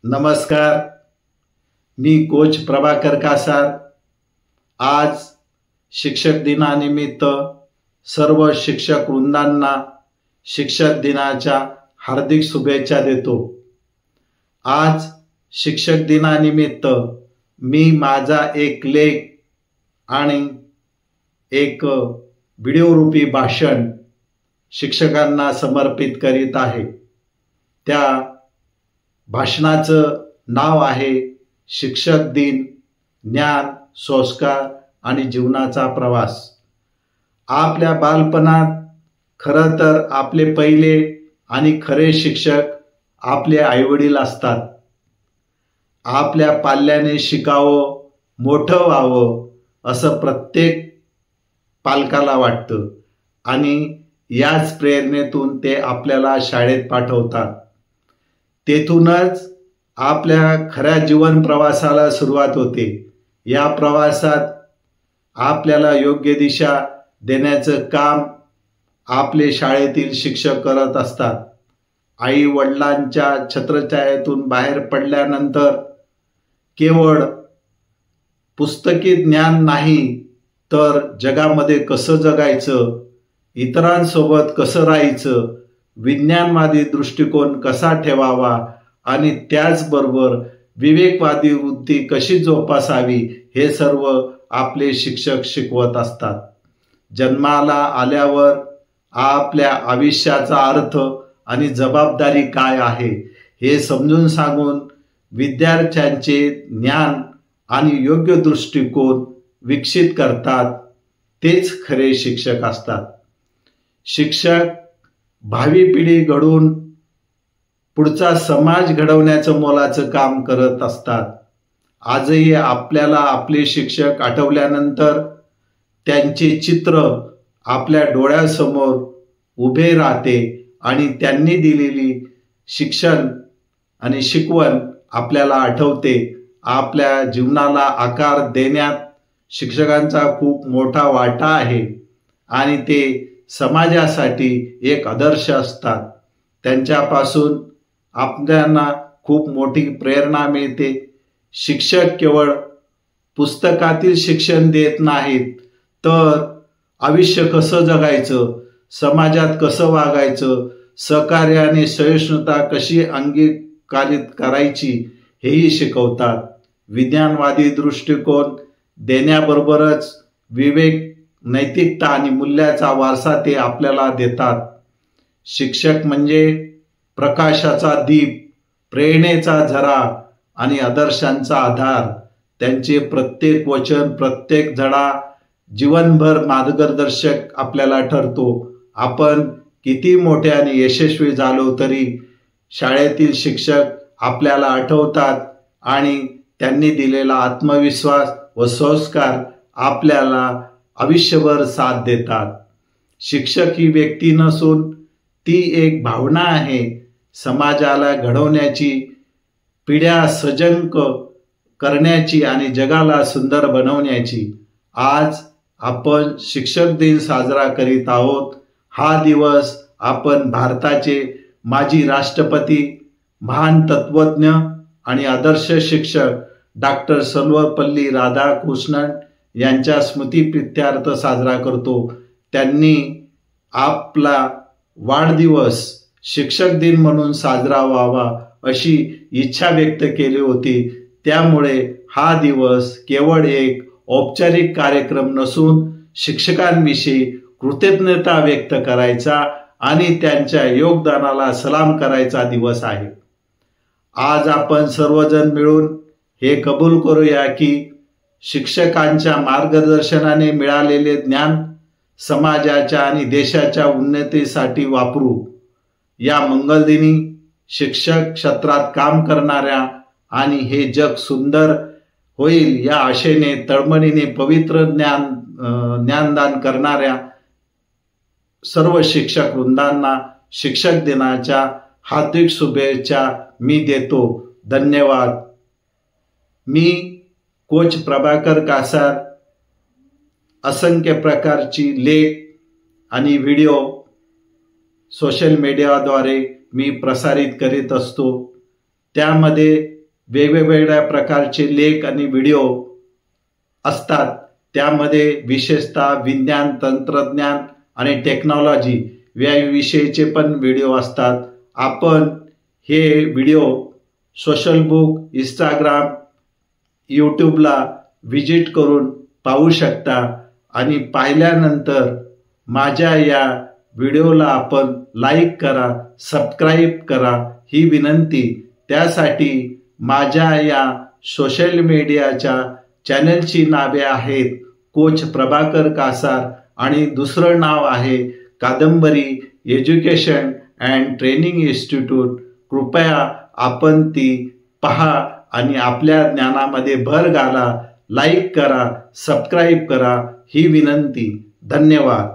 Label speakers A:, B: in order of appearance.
A: नमस्कार, मी कोच प्रभाकर कासार। आज शिक्षक दिनानिमित्त सर्व शिक्षक वृंदांना शिक्षक दिनाच्या हार्दिक शुभेच्छा देतो। आज शिक्षक दिनानिमित्त मी माझा एक लेख आणि एक व्हिडिओ रूपी भाषण शिक्षकांना समर्पित करीत आहे। त्या भाषणाचं नाव आहे शिक्षक दिन, ज्ञान, संस्कार आणि जीवनाचा प्रवास। आपल्या बालपणात खरं तर आपले पहिले आणि खरे शिक्षक आपले आईवडील असतात। आपल्या पाल्याने शिकावं, मोठं व्हावं असं प्रत्येक पालकाला वाटतं आणि याच प्रेरणेतून ते आपल्याला शाळेत पाठवतात। तेथूनच आपल्या खऱ्या जीवन प्रवासाला सुरुवात होते। या प्रवासात आपल्याला योग्य दिशा देण्याचं काम आपले शाळेतील शिक्षक करत असतात। आई वडिलांच्या छत्रछायेतून बाहेर पडल्यानंतर केवळ पुस्तकी ज्ञान नाही तर जगामध्ये कसं जगायचं, इतरांसोबत कसं राहायचं, विज्ञानवादी दृष्टिकोन कसा ठेवावा आणि त्याचबरोबर विवेकवादी वृत्ती कशी जोपासावी हे सर्व आपले शिक्षक शिकवत असतात। जन्माला आल्यावर आपल्या आयुष्याचा अर्थ आणि जबाबदारी काय आहे हे समजून सांगून विद्यार्थ्यांचे ज्ञान आणि योग्य दृष्टिकोन विकसित करतात। तेच खरे शिक्षक असतात। शिक्षक भावी पिढी घडवून पुढचा समाज घडवण्याचं मोलाचं काम करत असतात। आजही आपल्याला आपले शिक्षक आठवल्यानंतर त्यांचे चित्र आपल्या डोळ्यासमोर उभे राहते आणि त्यांनी दिलेली शिक्षण आणि शिकवण आपल्याला आठवते। आपल्या जीवनाला आकार देण्यात शिक्षकांचा खूप मोठा वाटा आहे आणि ते समाजासाठी एक आदर्श असतात। त्यांच्यापासून आपल्याला खूप मोठी प्रेरणा मिळते। शिक्षक केवळ पुस्तकातील शिक्षण देत नाहीत तर आयुष्य कसं जगायचं, समाजात कसं वागायचं, सहकार्य आणि सहिष्णुता कशी अंगीकारित करायची हेही शिकवतात। विज्ञानवादी दृष्टिकोन देण्याबरोबरच विवेक, नैतिकता आणि मूल्याचा वारसा ते आपल्याला देतात। शिक्षक म्हणजे प्रकाशाचा दीप, प्रेरणेचा झरा आणि आदर्शांचा आधार। त्यांचे प्रत्येक वचन, प्रत्येक धडा जीवनभर मार्गदर्शक आपल्याला ठरतो। आपण किती मोठे आणि यशस्वी झालो तरी शाळेतील शिक्षक आपल्याला आठवतात आणि त्यांनी दिलेला आत्मविश्वास व संस्कार आपल्याला आयुष्यभर साथ देतात। शिक्षक ही व्यक्ती नसून ती एक भावना आहे, समाजाला घडवण्याची, पिढ्या सजग करण्याची आणि जगाला सुंदर बनवण्याची। आज आपण शिक्षक दिन साजरा करीत आहोत। हा दिवस आपण भारताचे माजी राष्ट्रपती, महान तत्वज्ञ आणि आदर्श शिक्षक डॉक्टर सर्वपल्ली राधाकृष्णन यांच्या स्मृतिप्रित्यर्थ साजरा करतो। त्यांनी आपला वाढदिवस शिक्षक दिन म्हणून साजरा व्हावा अशी इच्छा व्यक्त केली होती। त्यामुळे हा दिवस केवळ एक औपचारिक कार्यक्रम नसून शिक्षकांविषयी कृतज्ञता व्यक्त करायचा आणि त्यांच्या योगदानाला सलाम करायचा दिवस आहे। आज आपण सर्वजण मिळून हे कबूल करूया की शिक्षकांच्या मार्गदर्शनाने मिळालेले ज्ञान समाजाच्या आणि देशाच्या उन्नतीसाठी वापरू। या मंगलदिनी शिक्षक क्षेत्रात काम करणाऱ्या आणि हे जग सुंदर होईल या आशेने तळमळीने पवित्र ज्ञानदान करणाऱ्या सर्व शिक्षक वृंदांना शिक्षक दिनाच्या हार्दिक शुभेच्छा मी देतो। धन्यवाद। मी कोच प्रभाकर कासार असंख्य प्रकारची लेख आणि व्हिडिओ सोशल मीडियाद्वारे मी प्रसारित करीत असतो। त्यामध्ये वेगवेगळ्या प्रकारचे लेख आणि व्हिडिओ असतात. त्यामध्ये विशेषतः विज्ञान, तंत्रज्ञान आणि टेक्नॉलॉजी याविषयीचे पण व्हिडिओ असतात. आपण हे व्हिडिओ सोशल बुक, इंस्टाग्राम, यूट्यूबला व्हिजिट करून पाहू शकता आणि पाहिल्यानंतर माझ्या या व्हिडिओला आपण लाईक करा, सबस्क्राईब करा ही विनंती. त्यासाठी माझ्या या सोशल मीडियाच्या चॅनलची नावे आहेत कोच प्रभाकर कासार आणि दुसरं नाव आहे कादंबरी एज्युकेशन अँड ट्रेनिंग इन्स्टिट्यूट. कृपया आपण ती पहा आणि आपल्या ज्ञानामध्ये भर घाला. लाईक करा, सबस्क्राईब करा ही विनंती. धन्यवाद.